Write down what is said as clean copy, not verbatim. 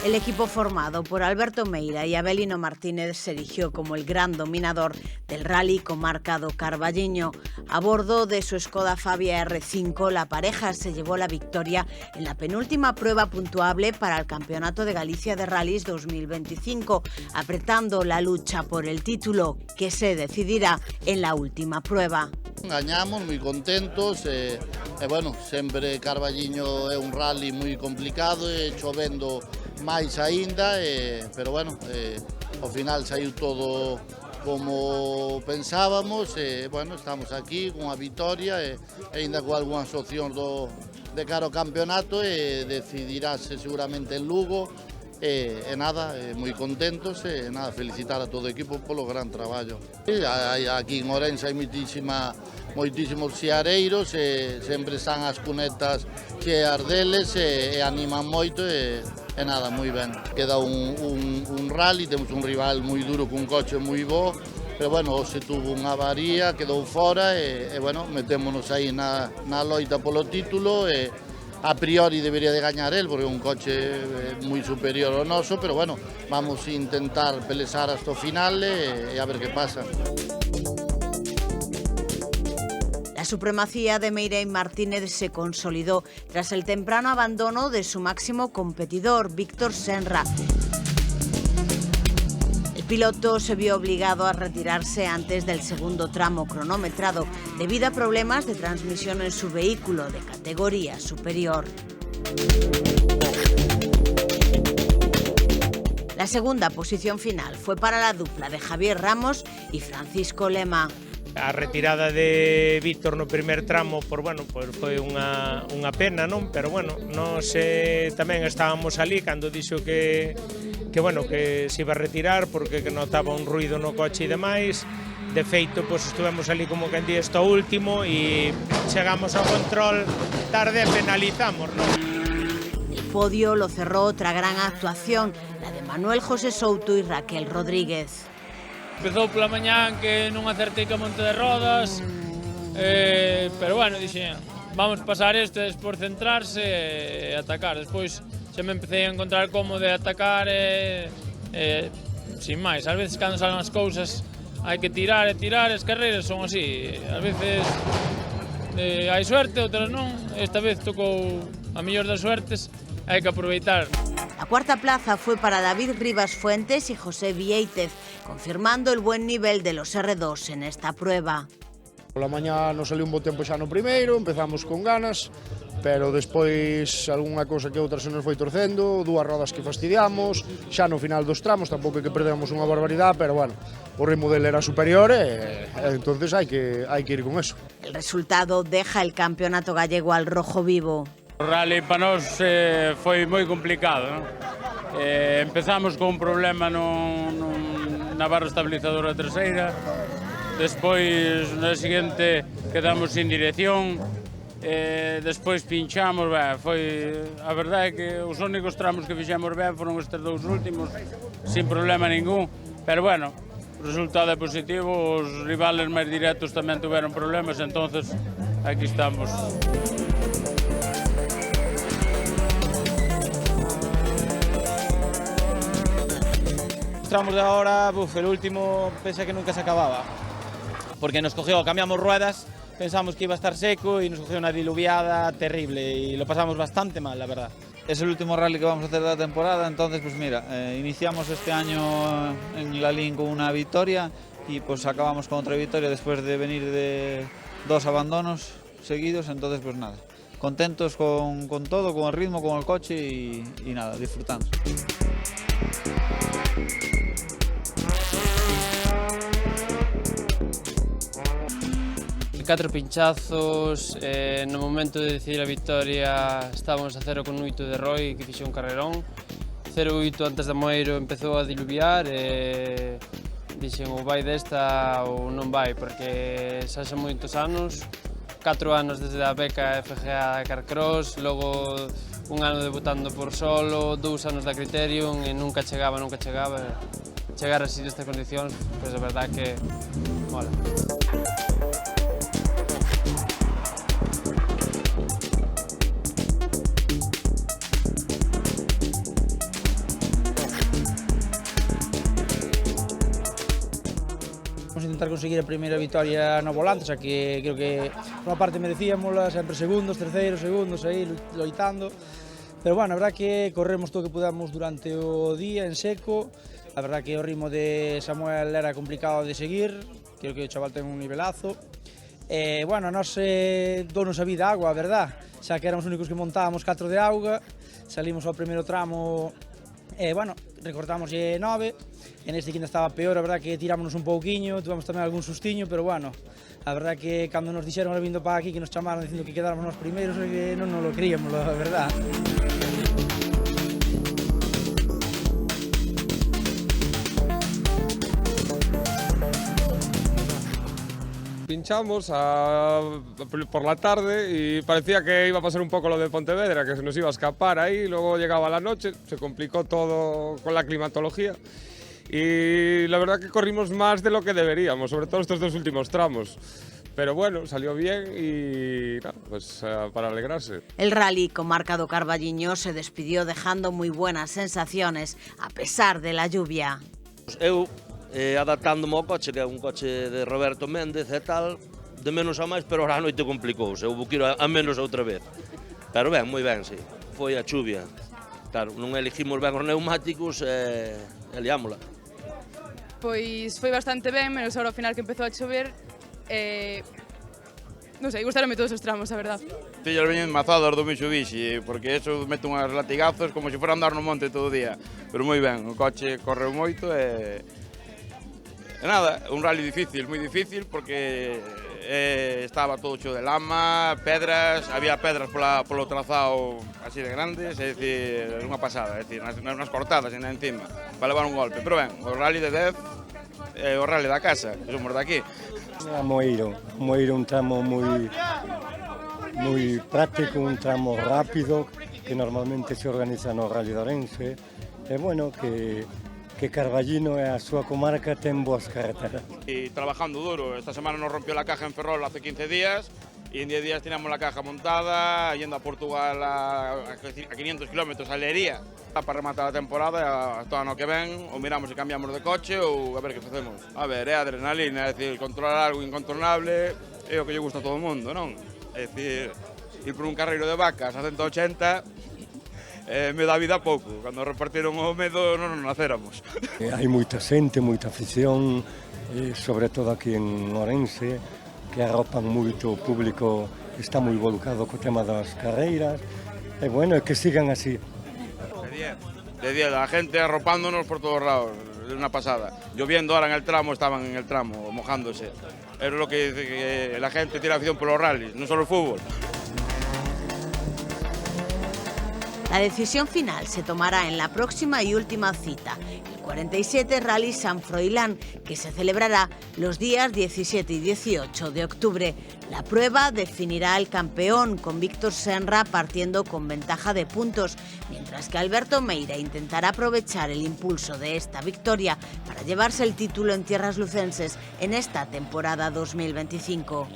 El equipo formado por Alberto Meira y Abelino Martínez se erigió como el gran dominador del rally comarca do Carballiño. A bordo de su Skoda Fabia R5, la pareja se llevó la victoria en la penúltima prueba puntuable para el Campeonato de Galicia de Rallys 2025, apretando la lucha por el título, que se decidirá en la última prueba. Gañamos moi contentos bueno, sempre Carballiño é un rally moi complicado e chovendo máis aínda, pero bueno, ao final saiu todo como pensábamos bueno, estamos aquí con a vitoria e aínda con algunhas opcións de cara ao campeonato e decidirase seguramente en Lugo nada, moi contentos nada, felicitar a todo o equipo polo gran traballo. Aquí en Ourense hai moitísimos xiareiros sempre están as cunetas cheas deles e animan moito e nada, moi ben. Queda un rally, temos un rival moi duro cun coche moi bo, pero bueno, se tuvo unha avaría, quedou fora e bueno, metémonos aí na loita polo título e a priori debería de gañar él porque é un coche moi superior ao noso, pero bueno, vamos a intentar pelexar hasta o final e a ver que pasa. La supremacía de Meira y Martínez se consolidó tras el temprano abandono de su máximo competidor, Víctor Senra. El piloto se vio obligado a retirarse antes del segundo tramo cronometrado debido a problemas de transmisión en su vehículo de categoría superior. La segunda posición final fue para la dupla de Javier Ramos y Francisco Lema. A retirada de Víctor no primer tramo, foi unha pena, non? Pero bueno, nós tamén estábamos ali cando dixo que se iba a retirar porque notaba un ruido no coche e demais. De feito, estivemos ali como quen di hasta o último e chegamos ao control tarde e penalizamos, non? El podio lo cerró otra gran actuación, la de Manuel José Souto y Raquel Rodríguez. Empezou pola mañán que non acertei co monte de rodas, pero bueno, dixen, vamos pasar isto, por centrarse e atacar. Despois xa me empecé a encontrar cómodo de atacar sin máis. Ás veces cando salen as cousas hai que tirar e tirar, as carreiras son así. Ás veces hai suerte, outras non. Esta vez tocou a mellor das suertes, hai que aproveitar. La cuarta plaza fue para David Rivas Fuentes y José Vieitez, confirmando el buen nivel de los R2 en esta prueba. Pola mañá nos saliu un bo tempo xa no primeiro, empezamos con ganas, pero despois algunha cousa que outra se nos foi torcendo, dúas rodas que fastidiamos, xa no final dos tramos, tampouco é que perdemos unha barbaridade, pero bueno, o ritmo dele era superior e entonces hai que ir con eso. El resultado deja el campeonato gallego al rojo vivo. O rally para nós foi moi complicado, non? Empezamos con un problema na barra estabilizadora traseira, despois na seguinte quedamos sin dirección, despois pinchamos, a verdade é que os únicos tramos que fixemos ben foron estes dous últimos, sin problema ningún, pero bueno, o resultado é positivo, os rivales máis directos tamén tuveron problemas, entonces aquí estamos. Tramos de ahora, el último pensé que nunca se acababa, porque nos cogió, cambiamos ruedas, pensamos que iba a estar seco y nos cogió una diluviada terrible y lo pasamos bastante mal, la verdad. Es el último rally que vamos a hacer de la temporada, entonces pues mira, iniciamos este año en la LIN con una victoria y pues acabamos con otra victoria después de venir de 2 abandonos seguidos, entonces pues nada, contentos con todo, con el ritmo, con el coche y nada, disfrutando. 4 pinchazos, no momento de decidir a victoria estábamos a 0,8 de Roy, que fixo un carrerón, 0,8 antes de Moeiro empezou a diluviar e dixen ou vai desta ou non vai, porque xa son moitos anos, 4 anos desde a beca FGA Carcross, logo un ano debutando por solo, 2 anos da Criterium e nunca chegaba. Chegar así nestas condicións, pois a verdade que mola. conseguir a primeira vitoria no volante, xa que creo que por unha parte merecíamola, sempre segundos, terceiros, segundos, aí loitando. Pero bueno, a verdad que corremos todo o que pudamos durante o día en seco. A verdad que o ritmo de Samuel era complicado de seguir, creo que o chaval ten un nivelazo. Bueno, nós dounos a vida a agua, a verdad, xa que éramos os únicos que montábamos 4 de auga, salimos ao primeiro tramo, bueno, recortamos 9, e neste que ainda estaba peor, a verdad que tirámonos un pouquiño, tuvemos tamén algún sustiño, pero bueno, a verdad que cando nos dixeron vindo para aquí que nos chamaron dicindo que quedáramos nos primeiros, que non nos lo creíamos, a verdad. Pinchamos por la tarde y parecía que iba a pasar un poco lo de Pontevedra, que se nos iba a escapar ahí, luego llegaba la noche, se complicó todo con la climatología y la verdad que corrimos más de lo que deberíamos, sobre todo estos 2 últimos tramos. Pero bueno, salió bien y nada, pues para alegrarse. El rally Comarca do Carballiño se despidió dejando muy buenas sensaciones a pesar de la lluvia. Adaptándome ao coche, que é un coche de Roberto Méndez e tal, de menos a máis, pero a noite complicouse, houve que ir a menos outra vez. Pero ben, moi ben, sí. Foi a chuvia. Claro, non elegimos ben os neumáticos e liámola. Pois foi bastante ben, menos ahora ao final que empezou a chover. Non sei, gustaronme todos os tramos, a verdad. Fillas veñen mazadas do Mitsubishi, porque eso mete unhas latigazos como se fora andar no monte todo o día. Pero moi ben, o coche correu moito e nada, un rally difícil, moi difícil, porque estaba todo cheo de lama, pedras, había pedras polo trazado así de grandes, é dicir, unha pasada, é dicir, nas cortadas ainda encima, para levar un golpe. Pero ben, o rally de 10 é o rally da casa, que somos daqui. A Moeiro un tramo moi práctico, un tramo rápido, que normalmente se organiza no Rally de Ourense, e bueno, que Carballino e a súa comarca ten boas carreteras. Y trabajando duro, esta semana nos rompió la caja en Ferrol hace 15 días y en 10 días teníamos la caja montada, yendo a Portugal a 500 kilómetros a Lería. Para rematar a temporada, hasta ano que ven, ou miramos se cambiamos de coche ou a ver que facemos. A ver, é adrenalina, é dicir, controlar algo incontrolable é o que lle gusta a todo o mundo, non? É dicir, ir por un carreiro de vacas a 180 me dá vida pouco, cando repartiron o medo non nos nacéramos. Hai moita xente, moita afición, sobre todo aquí en Ourense, que arropan moito, o público está moi volcado co tema das carreiras, e bueno, que sigan así. De 10, la gente arropándonos por todos lados, es una pasada. Lloviendo ahora en el tramo, estaban en el tramo, mojándose. Es lo que dice que la gente tiene afición por los rallies, no solo el fútbol. La decisión final se tomará en la próxima y última cita, el 47 Rally San Froilán, que se celebrará los días 17 y 18 de octubre. La prueba definirá el campeón, con Víctor Senra partiendo con ventaja de puntos, mientras que Alberto Meira intentará aprovechar el impulso de esta victoria para llevarse el título en tierras lucenses en esta temporada 2025.